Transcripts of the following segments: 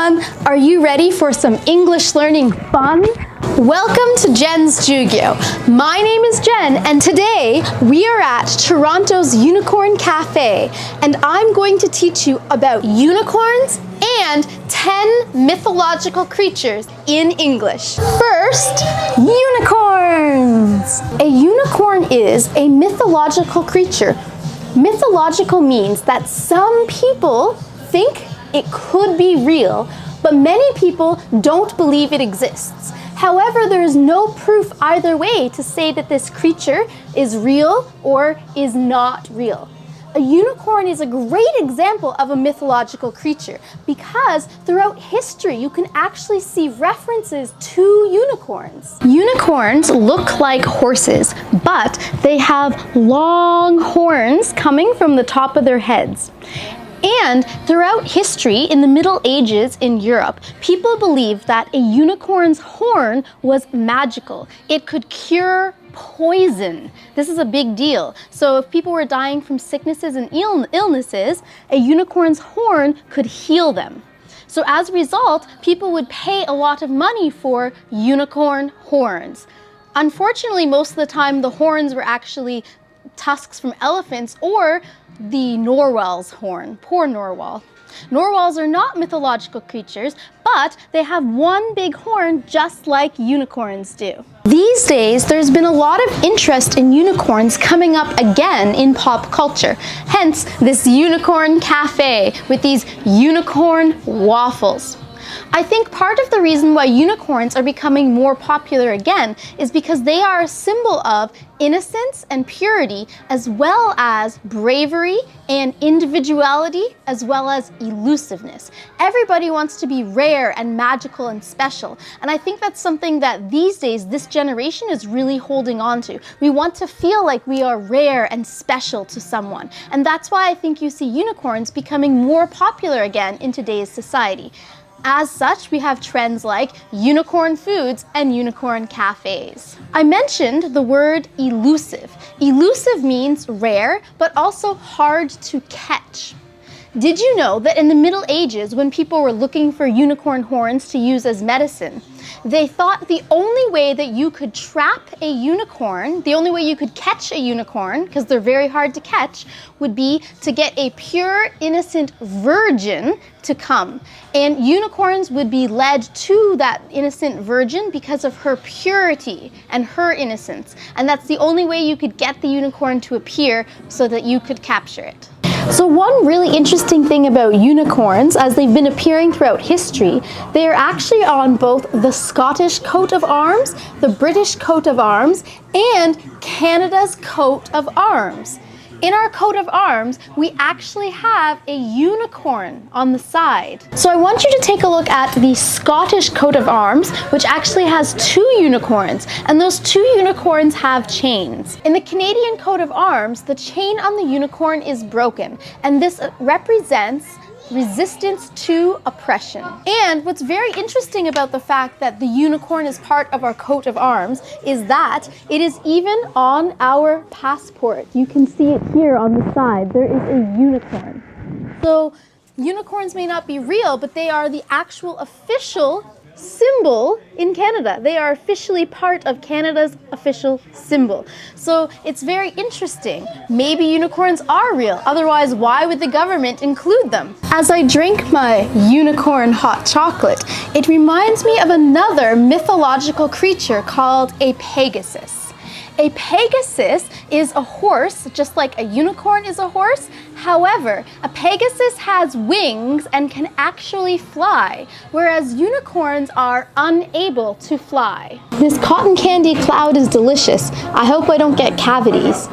everyone! Are you ready for some English learning fun? Welcome to Jen's Jyugyou. My name is Jen and today we are at Toronto's Unicorn Cafe and I'm going to teach you about unicorns and 10 mythological creatures in English. First, unicorns! A unicorn is a mythological creature. Mythological means that some people think it could be real, but many people don't believe it exists. However, there is no proof either way to say that this creature is real or is not real. A unicorn is a great example of a mythological creature because throughout history you can actually see references to unicorns. Unicorns look like horses, but they have long horns coming from the top of their heads. And throughout history, in the Middle Ages in Europe, people believed that a unicorn's horn was magical. It could cure poison. This is a big deal. So if people were dying from sicknesses and illnesses, a unicorn's horn could heal them. So as a result, people would pay a lot of money for unicorn horns. Unfortunately, most of the time the horns were actually tusks from elephants or the narwhal's horn. Poor narwhal. Narwhals are not mythological creatures, but they have one big horn just like unicorns do. These days, there's been a lot of interest in unicorns coming up again in pop culture. Hence, this unicorn cafe with these unicorn waffles. I think part of the reason why unicorns are becoming more popular again is because they are a symbol of innocence and purity, as well as bravery and individuality, as well as elusiveness. Everybody wants to be rare and magical and special, and I think that's something that these days this generation is really holding on to. We want to feel like we are rare and special to someone, and that's why I think you see unicorns becoming more popular again in today's society. As such, we have trends like unicorn foods and unicorn cafes. I mentioned the word elusive. Elusive means rare, but also hard to catch. Did you know that in the Middle Ages, when people were looking for unicorn horns to use as medicine, they thought the only way that you could trap a unicorn, the only way you could catch a unicorn, because they're very hard to catch, would be to get a pure, innocent virgin to come. And unicorns would be led to that innocent virgin because of her purity and her innocence. And that's the only way you could get the unicorn to appear so that you could capture it. So one really interesting thing about unicorns, as they've been appearing throughout history, they are actually on both the Scottish coat of arms, the British coat of arms, and Canada's coat of arms. In our coat of arms, we actually have a unicorn on the side. So I want you to take a look at the Scottish coat of arms, which actually has 2 unicorns, and those 2 unicorns have chains. In the Canadian coat of arms, the chain on the unicorn is broken, and this represents resistance to oppression. And what's very interesting about the fact that the unicorn is part of our coat of arms is that it is even on our passport. You can see it here on the side. There is a unicorn. So unicorns may not be real, but they are the actual official symbol in Canada. They are officially part of Canada's official symbol. So it's very interesting. Maybe unicorns are real. Otherwise, why would the government include them? As I drink my unicorn hot chocolate, it reminds me of another mythological creature called a Pegasus. A Pegasus is a horse, just like a unicorn is a horse. However, a Pegasus has wings and can actually fly, whereas unicorns are unable to fly. This cotton candy cloud is delicious. I hope I don't get cavities.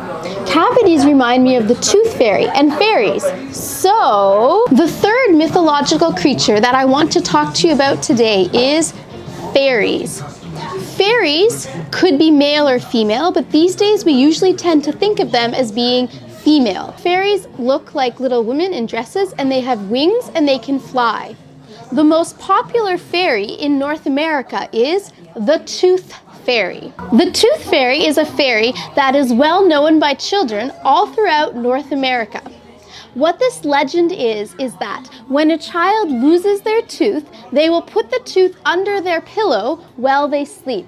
Cavities remind me of the tooth fairy and fairies. So, the third mythological creature that I want to talk to you about today is fairies. Fairies could be male or female, but these days we usually tend to think of them as being female. Fairies look like little women in dresses, and they have wings and they can fly. The most popular fairy in North America is the tooth fairy. The tooth fairy is a fairy that is well known by children all throughout North America. What this legend is that when a child loses their tooth, they will put the tooth under their pillow while they sleep.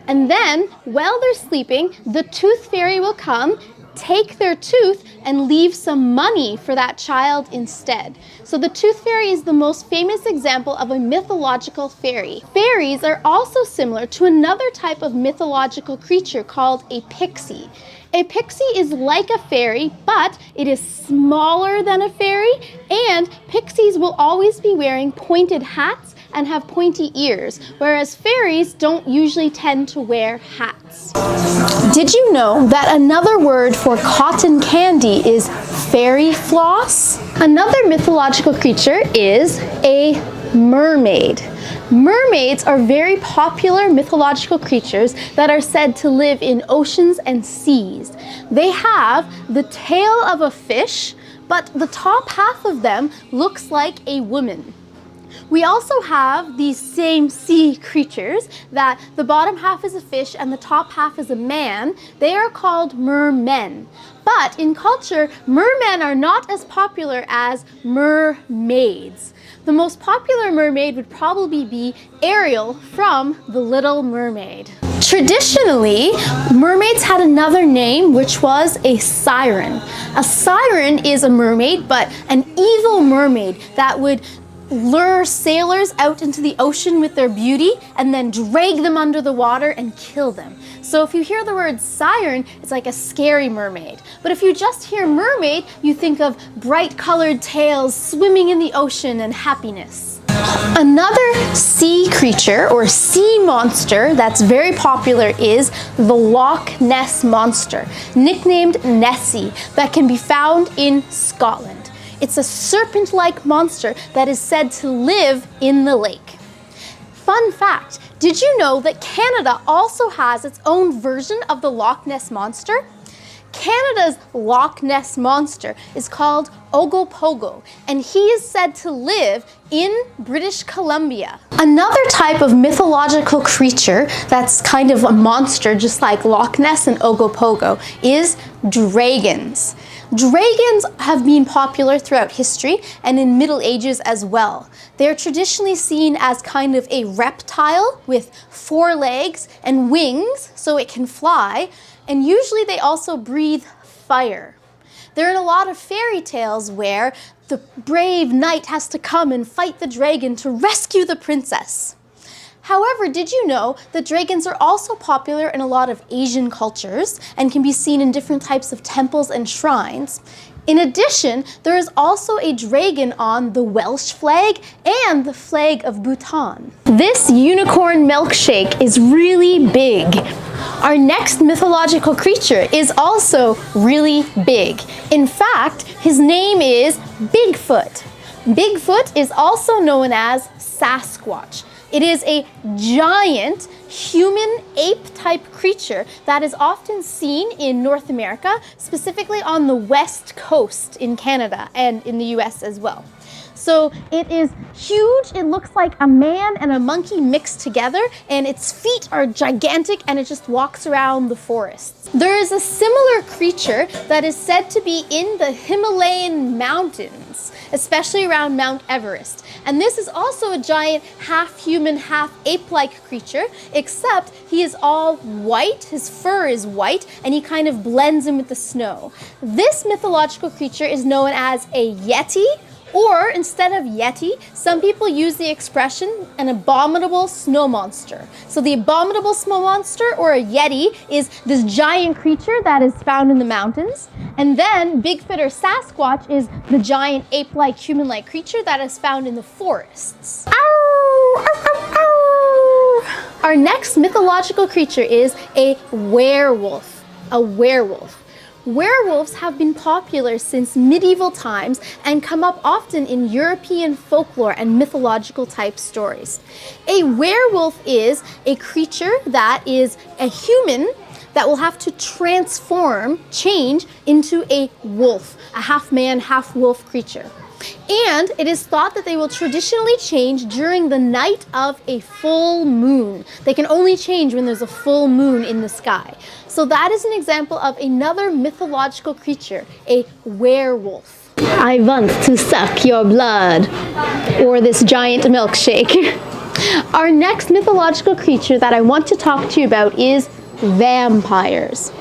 And then, while they're sleeping, the tooth fairy will come, take their tooth, and leave some money for that child instead. So the tooth fairy is the most famous example of a mythological fairy. Fairies are also similar to another type of mythological creature called a pixie. A pixie is like a fairy, but it is smaller than a fairy, and pixies will always be wearing pointed hats and have pointy ears, whereas fairies don't usually tend to wear hats. Did you know that another word for cotton candy is fairy floss? Another mythological creature is a mermaid. Mermaids are very popular mythological creatures that are said to live in oceans and seas. They have the tail of a fish, but the top half of them looks like a woman. We also have these same sea creatures that the bottom half is a fish and the top half is a man. They are called mermen. But in culture, mermen are not as popular as mermaids. The most popular mermaid would probably be Ariel from The Little Mermaid. Traditionally, mermaids had another name, which was a siren. A siren is a mermaid, but an evil mermaid that would lure sailors out into the ocean with their beauty and then drag them under the water and kill them. So if you hear the word siren, it's like a scary mermaid. But if you just hear mermaid, you think of bright colored tails swimming in the ocean and happiness. Another sea creature or sea monster that's very popular is the Loch Ness Monster, nicknamed Nessie, that can be found in Scotland. It's a serpent-like monster that is said to live in the lake. Fun fact, did you know that Canada also has its own version of the Loch Ness Monster? Canada's Loch Ness Monster is called Ogopogo, and he is said to live in British Columbia. Another type of mythological creature that's kind of a monster, just like Loch Ness and Ogopogo, is dragons. Dragons have been popular throughout history and in Middle Ages as well. They're traditionally seen as kind of a reptile with 4 legs and wings so it can fly, and usually they also breathe fire. They're in a lot of fairy tales where the brave knight has to come and fight the dragon to rescue the princess. However, did you know that dragons are also popular in a lot of Asian cultures and can be seen in different types of temples and shrines? In addition, there is also a dragon on the Welsh flag and the flag of Bhutan. This unicorn milkshake is really big. Our next mythological creature is also really big. In fact, his name is Bigfoot. Bigfoot is also known as Sasquatch. It is a giant human ape-type creature that is often seen in North America, specifically on the west coast in Canada and in the US as well. So it is huge, it looks like a man and a monkey mixed together, and its feet are gigantic and it just walks around the forests. There is a similar creature that is said to be in the Himalayan mountains, especially around Mount Everest. And this is also a giant half human, half ape-like creature, except he is all white, his fur is white, and he kind of blends in with the snow. This mythological creature is known as a Yeti, or instead of Yeti, some people use the expression an abominable snow monster. So the abominable snow monster, or a Yeti, is this giant creature that is found in the mountains. And then Bigfoot or Sasquatch is the giant ape-like, human-like creature that is found in the forests. Ow! Ow, ow, ow! Our next mythological creature is a werewolf. A werewolf. Werewolves have been popular since medieval times and come up often in European folklore and mythological type stories. A werewolf is a creature that is a human that will have to change into a wolf, a half man, half wolf creature. And it is thought that they will traditionally change during the night of a full moon. They can only change when there's a full moon in the sky. So that is an example of another mythological creature, a werewolf. I want to suck your blood. Or this giant milkshake. Our next mythological creature that I want to talk to you about is vampires.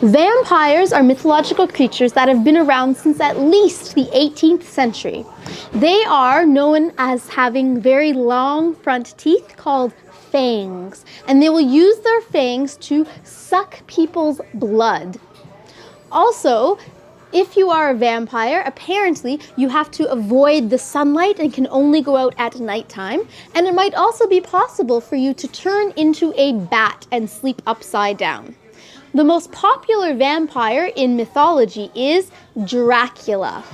Vampires are mythological creatures that have been around since at least the 18th century. They are known as having very long front teeth called fangs, and they will use their fangs to suck people's blood. Also, if you are a vampire, apparently you have to avoid the sunlight and can only go out at nighttime. And it might also be possible for you to turn into a bat and sleep upside down. The most popular vampire in mythology is Dracula.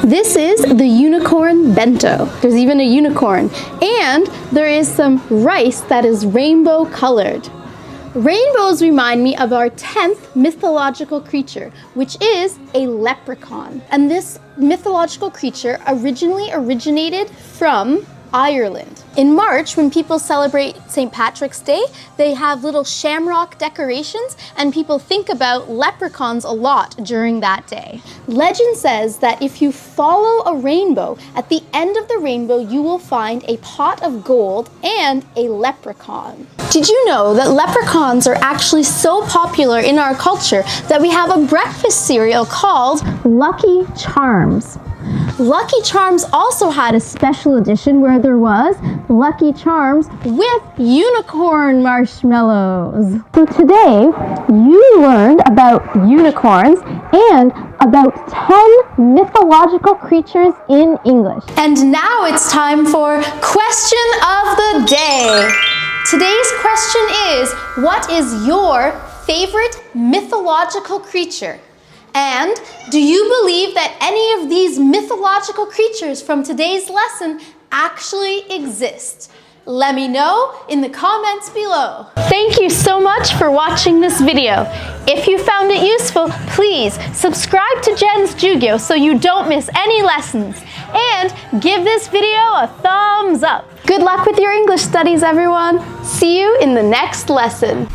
This is the unicorn Bento. There's even a unicorn. And there is some rice that is rainbow colored. Rainbows remind me of our 10th mythological creature, which is a leprechaun. And this mythological creature originally originated from Ireland. In March, when people celebrate St. Patrick's Day, they have little shamrock decorations, and people think about leprechauns a lot during that day. Legend says that if you follow a rainbow, at the end of the rainbow you will find a pot of gold and a leprechaun. Did you know that leprechauns are actually so popular in our culture that we have a breakfast cereal called Lucky Charms? Lucky Charms also had a special edition where there was Lucky Charms with unicorn marshmallows. So today, you learned about unicorns and about 10 mythological creatures in English. And now it's time for Question of the Day. Today's question is, what is your favorite mythological creature? And do you believe that any of these mythological creatures from today's lesson actually exist? Let me know in the comments below. Thank you so much for watching this video. If you found it useful, please subscribe to Jen's Jyugyou so you don't miss any lessons. And give this video a thumbs up. Good luck with your English studies, everyone. See you in the next lesson.